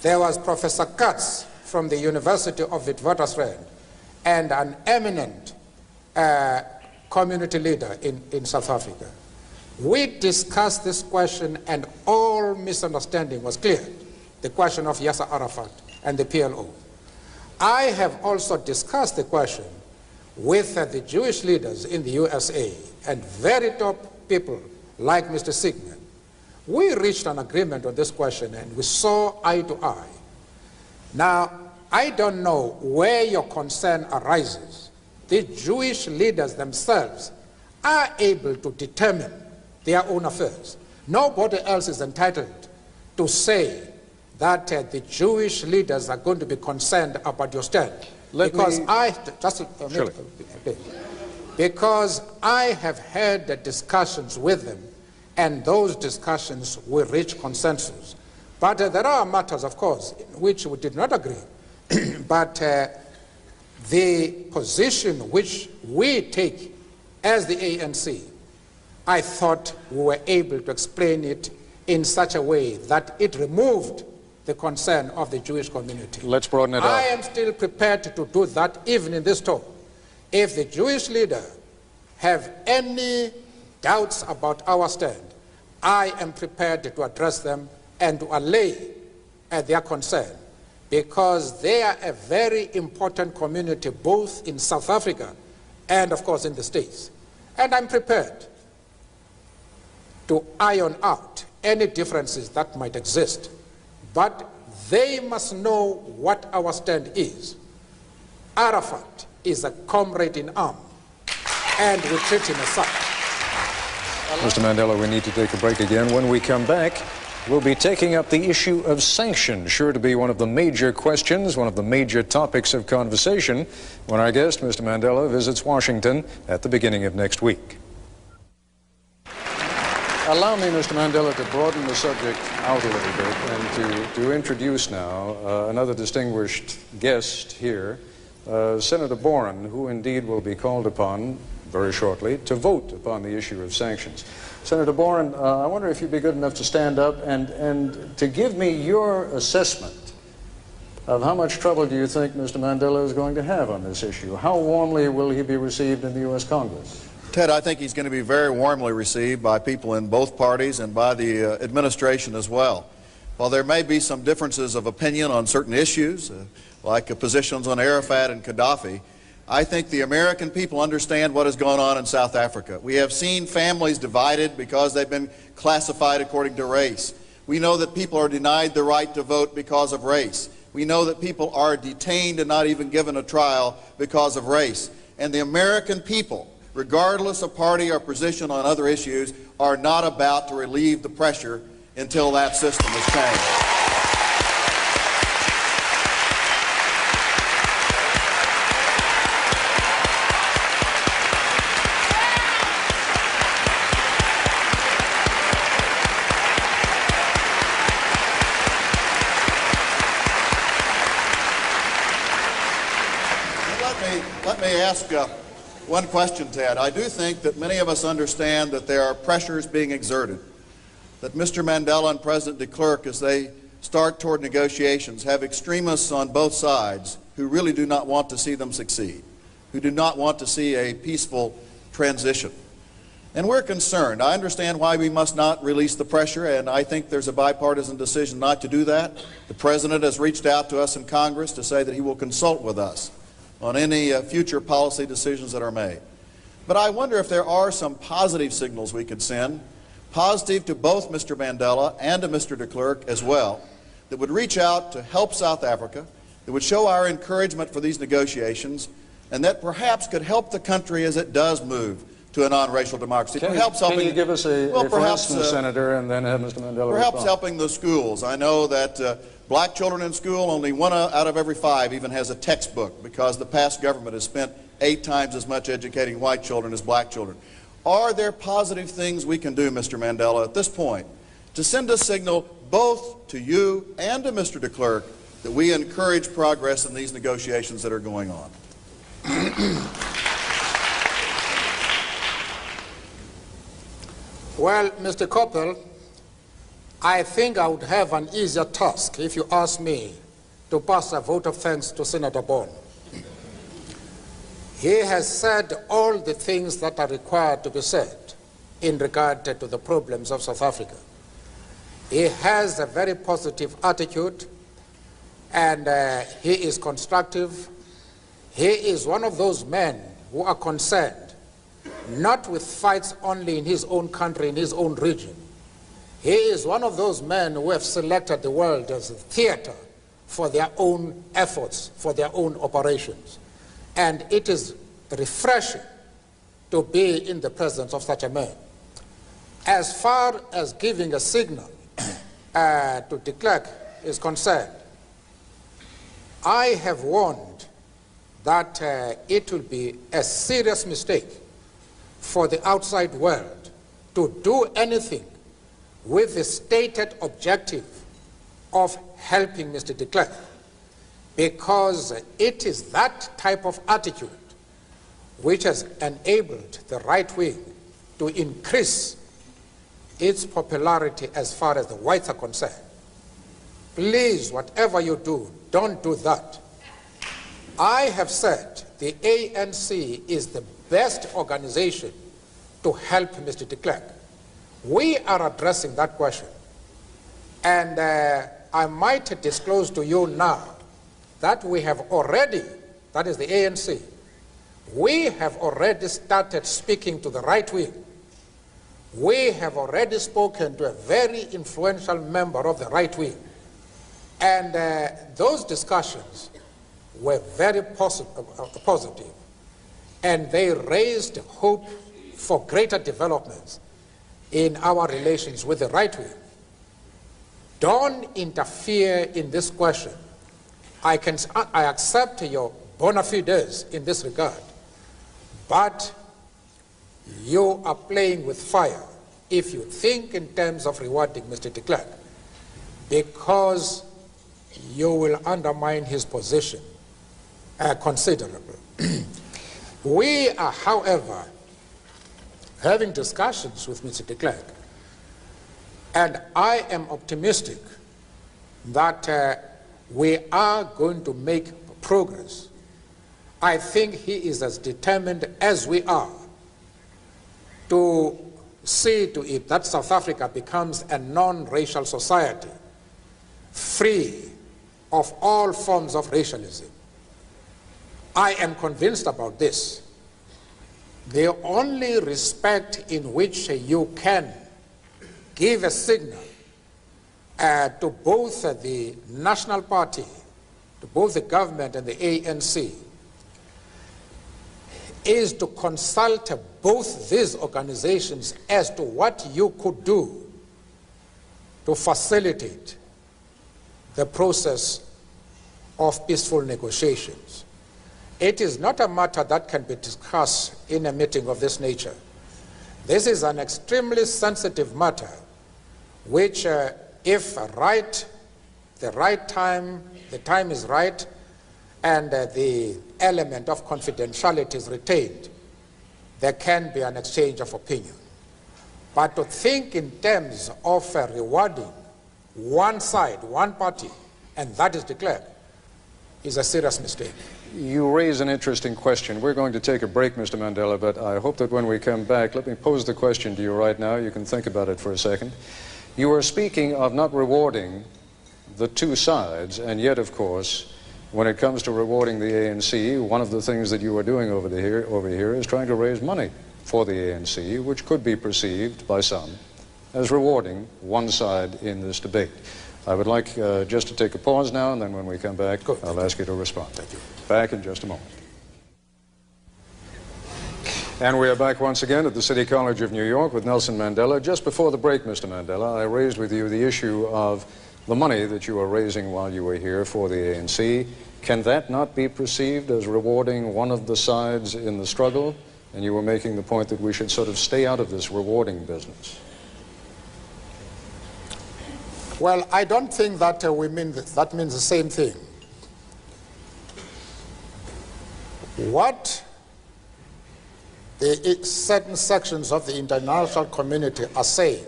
There was Professor Katz from the University of Witwatersrand, and an eminent community leader in South Africa. We discussed this question and all misunderstanding was cleared, the question of Yasser Arafat and the PLO. I have also discussed the question with the Jewish leaders in the USA and very top people like Mr. Sigmund. We reached an agreement on this question and we saw eye to eye. Now, I don't know where your concern arises. The Jewish leaders themselves are able to determine their own affairs. Nobody else is entitled to say that the Jewish leaders are going to be concerned about your stand. Because I have had the discussions with them, and those discussions will reach consensus. But there are matters, of course, in which we did not agree. But the position which we take as the ANC, I thought we were able to explain it in such a way that it removed the concern of the Jewish community. Let's broaden it out. I am still prepared to do that even in this talk. If the Jewish leader have any doubts about our stand, I am prepared to address them and to allay their concern, because they are a very important community both in South Africa and of course in the States. And I'm prepared to iron out any differences that might exist. But they must know what our stand is. Arafat is a comrade in arms, and we treat him as such. Mr. Mandela, we need to take a break again. When we come back, we'll be taking up the issue of sanctions, sure to be one of the major questions, one of the major topics of conversation when our guest, Mr. Mandela, visits Washington at the beginning of next week. Allow me, Mr. Mandela, to broaden the subject out a little bit and to introduce now another distinguished guest here, Senator Boren, who indeed will be called upon very shortly to vote upon the issue of sanctions. Senator Boren, I wonder if you'd be good enough to stand up and to give me your assessment of how much trouble do you think Mr. Mandela is going to have on this issue? How warmly will he be received in the U.S. Congress? Ted, I think he's going to be very warmly received by people in both parties and by the administration as well. While there may be some differences of opinion on certain issues, like positions on Arafat and Gaddafi, I think the American people understand what has gone on in South Africa. We have seen families divided because they've been classified according to race. We know that people are denied the right to vote because of race. We know that people are detained and not even given a trial because of race. And the American people, regardless of party or position on other issues, are not about to relieve the pressure until that system is changed. Let me ask one question, Ted. I do think that many of us understand that there are pressures being exerted, that Mr. Mandela and President de Klerk, as they start toward negotiations, have extremists on both sides who really do not want to see them succeed, who do not want to see a peaceful transition. And we're concerned. I understand why we must not release the pressure, and I think there's a bipartisan decision not to do that. The President has reached out to us in Congress to say that he will consult with us on any future policy decisions that are made. But I wonder if there are some positive signals we could send, positive to both Mr. Mandela and to Mr. de Klerk as well, that would reach out to help South Africa, that would show our encouragement for these negotiations, and that perhaps could help the country as it does move to a non-racial democracy. Can you give us a for instance, Senator, and then have Mr. Mandela Perhaps respond? helping the schools. I know that black children in school, only 1 out of every 5 even has a textbook, because the past government has spent 8 times as much educating white children as black children. Are there positive things we can do, Mr. Mandela, at this point to send a signal both to you and to Mr. de Klerk that we encourage progress in these negotiations that are going on. Well, Mr. Koppel, I think I would have an easier task if you asked me to pass a vote of thanks to Senator Bourne. He has said all the things that are required to be said in regard to the problems of South Africa. He has a very positive attitude, and he is constructive. He is one of those men who are concerned not with fights only in his own country, in his own region. He is one of those men who have selected the world as a theater for their own efforts, for their own operations. And it is refreshing to be in the presence of such a man. As far as giving a signal to de Klerk is concerned, I have warned that it will be a serious mistake for the outside world to do anything with the stated objective of helping Mr. de Klerk, because it is that type of attitude which has enabled the right wing to increase its popularity as far as the whites are concerned. Please, whatever you do, don't do that. I have said the ANC is the best organization to help Mr. de Klerk. We are addressing that question. And I might disclose to you now that we have already, that is the ANC, we have already started speaking to the right wing. We have already spoken to a very influential member of the right wing. And those discussions were very positive. And they raised hope for greater developments in our relations with the right wing. Don't interfere in this question. I accept your bona fides in this regard, but you are playing with fire if you think in terms of rewarding Mr. de Klerk, because you will undermine his position considerably. We are, however, having discussions with Mr. de Klerk, and I am optimistic that we are going to make progress. I think he is as determined as we are to see to it that South Africa becomes a non-racial society, free of all forms of racialism. I am convinced about this. The only respect in which you can give a signal to both the National Party, to both the government and the ANC, is to consult both these organizations as to what you could do to facilitate the process of peaceful negotiations. It is not a matter that can be discussed in a meeting of this nature. This is an extremely sensitive matter, which if the time is right, and the element of confidentiality is retained, there can be an exchange of opinion. But to think in terms of rewarding one side, one party, and that is de Klerk, is a serious mistake. You raise an interesting question. We're going to take a break, Mr. Mandela, but I hope that when we come back, let me pose the question to you right now. You can think about it for a second. You are speaking of not rewarding the two sides, and yet, of course, when it comes to rewarding the ANC, one of the things that you are doing over here is trying to raise money for the ANC, which could be perceived by some as rewarding one side in this debate. I would like just to take a pause now, and then when we come back, I'll ask you to respond. Thank you. Back in just a moment. And we are back once again at the City College of New York with Nelson Mandela. Just before the break, Mr. Mandela, I raised with you the issue of the money that you are raising while you were here for the ANC. Can that not be perceived as rewarding one of the sides in the struggle? And you were making the point that we should sort of stay out of this rewarding business. Well, I don't think that that means the same thing. What certain sections of the international community are saying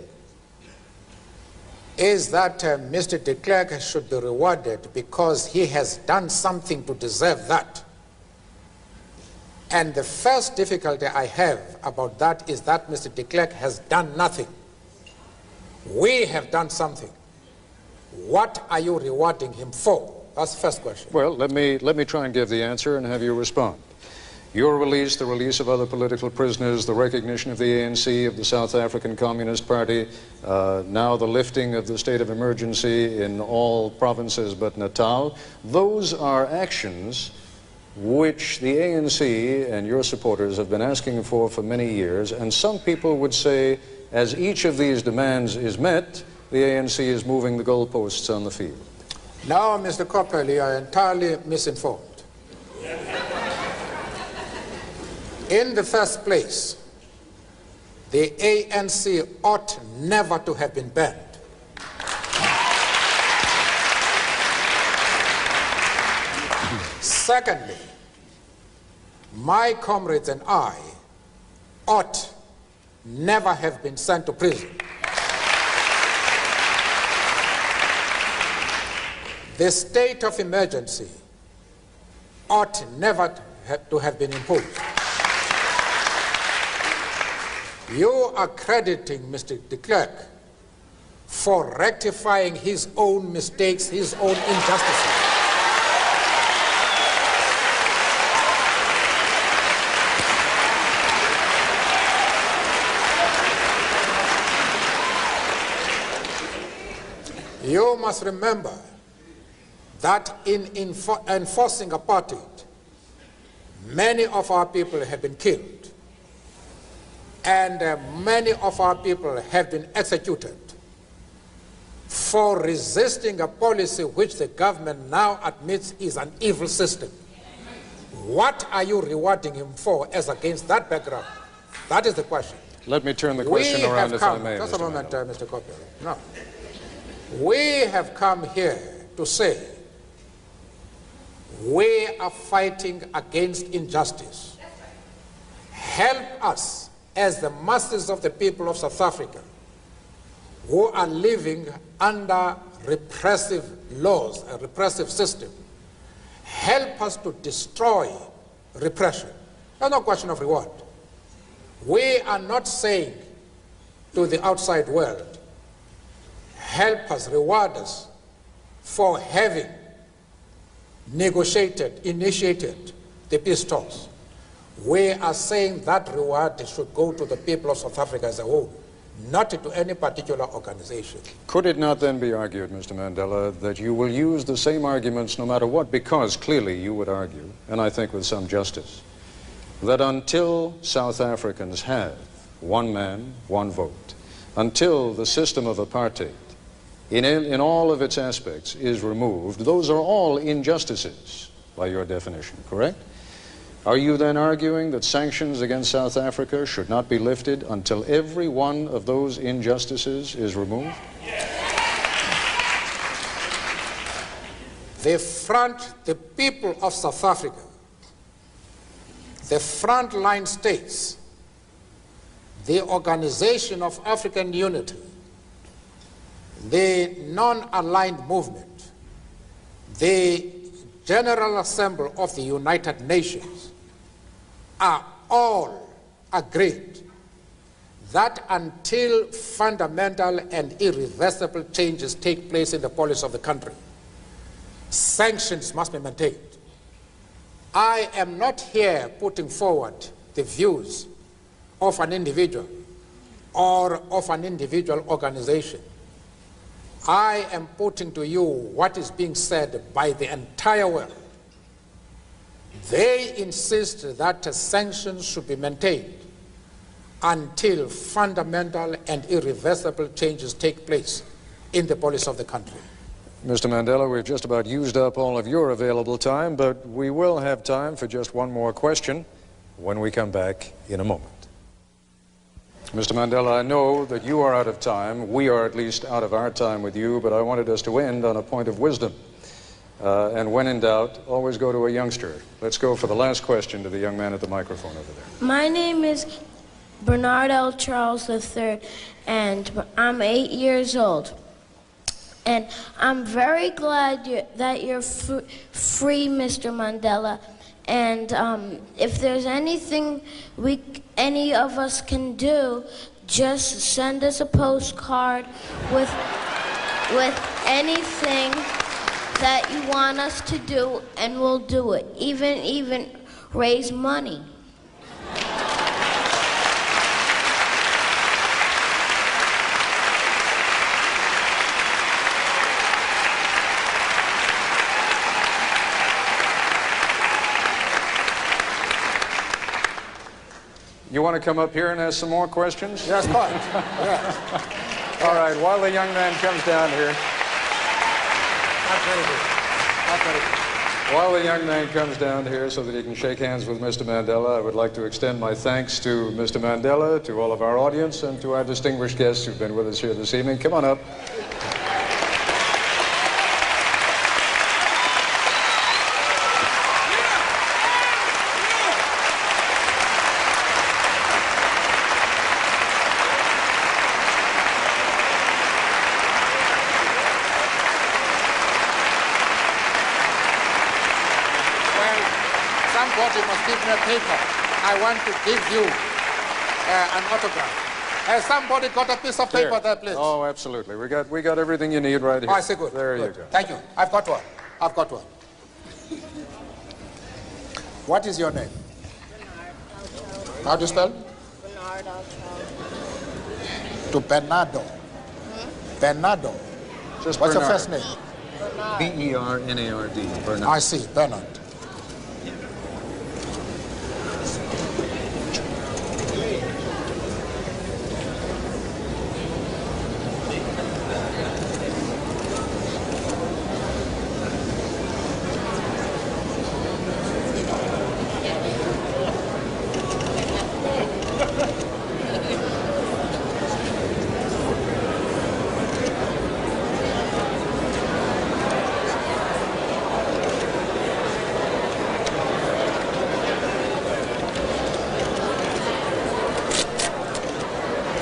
is that Mr. de Klerk should be rewarded because he has done something to deserve that. And the first difficulty I have about that is that Mr. de Klerk has done nothing. We have done something. What are you rewarding him for? That's the first question. Well, let me try and give the answer and have you respond. Your release, the release of other political prisoners, the recognition of the ANC, of the South African Communist Party, now the lifting of the state of emergency in all provinces but Natal, those are actions which the ANC and your supporters have been asking for many years, and some people would say, as each of these demands is met, the ANC is moving the goalposts on the field. Now, Mr. Coppell, you are entirely misinformed. In the first place, the ANC ought never to have been banned. Secondly, my comrades and I ought never have been sent to prison. The state of emergency ought never to have been imposed. You are crediting Mr. de Klerk for rectifying his own mistakes, his own injustices. You must remember that in enforcing apartheid, many of our people have been killed. And many of our people have been executed for resisting a policy which the government now admits is an evil system. What are you rewarding him for as against that background? That is the question. Let me turn the question around if I may. Just a moment, Mr. Coppell. No. We have come here to say we are fighting against injustice. Help us as the masters of the people of South Africa who are living under repressive laws, a repressive system. Help us to destroy repression. There's no question of reward. We are not saying to the outside world, help us, reward us for having initiated the peace talks. We are saying that reward should go to the people of South Africa as a whole, not to any particular organization. Could it not then be argued, Mr. Mandela, that you will use the same arguments no matter what, because clearly you would argue, and I think with some justice, that until South Africans have one man, one vote, until the system of apartheid in all of its aspects is removed, those are all injustices by your definition, correct? Are you then arguing that sanctions against South Africa should not be lifted until every one of those injustices is removed? The people of South Africa, the frontline states, the Organization of African Unity, the non-aligned movement, the General Assembly of the United Nations are all agreed that until fundamental and irreversible changes take place in the policy of the country, sanctions must be maintained. I am not here putting forward the views of an individual or of an individual organization. I am putting to you what is being said by the entire world. They insist that sanctions should be maintained until fundamental and irreversible changes take place in the policy of the country. Mr. Mandela, we've just about used up all of your available time, but we will have time for just one more question when we come back in a moment. Mr. Mandela, I know that you are out of time. We are at least out of our time with you, but I wanted us to end on a point of wisdom. And when in doubt, always go to a youngster. Let's go for the last question to the young man at the microphone over there. My name is Bernard L. Charles III, and I'm 8 years old. And I'm very glad that you're free, Mr. Mandela. And if there's anything any of us can do, just send us a postcard with anything that you want us to do, and we'll do it. Even raise money. You want to come up here and ask some more questions? Yes, fine. Yes. All right, while the young man comes down here. That's very good. That's very good. While the young man comes down here so that he can shake hands with Mr. Mandela, I would like to extend my thanks to Mr. Mandela, to all of our audience, and to our distinguished guests who've been with us here this evening. Come on up. Somebody must give me a paper. I want to give you an autograph. Has somebody got a piece of paper there, please? Oh, absolutely. We got everything you need right here. Oh, I see, good. There Good. you go. Thank you. I've got one. I've got one. What is your name? How do you spell? Bernard L. Charles. To Bernardo. Bernardo. Just What's your Bernard. first name? B-E-R-N-A-R-D. Bernard. I see, Bernard.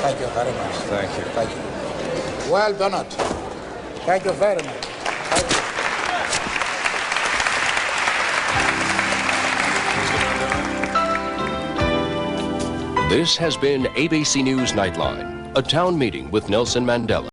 Thank you very much. Thank you. Thank you. Well, Bernard, thank you very much. Thank you. This has been ABC News Nightline, a town meeting with Nelson Mandela.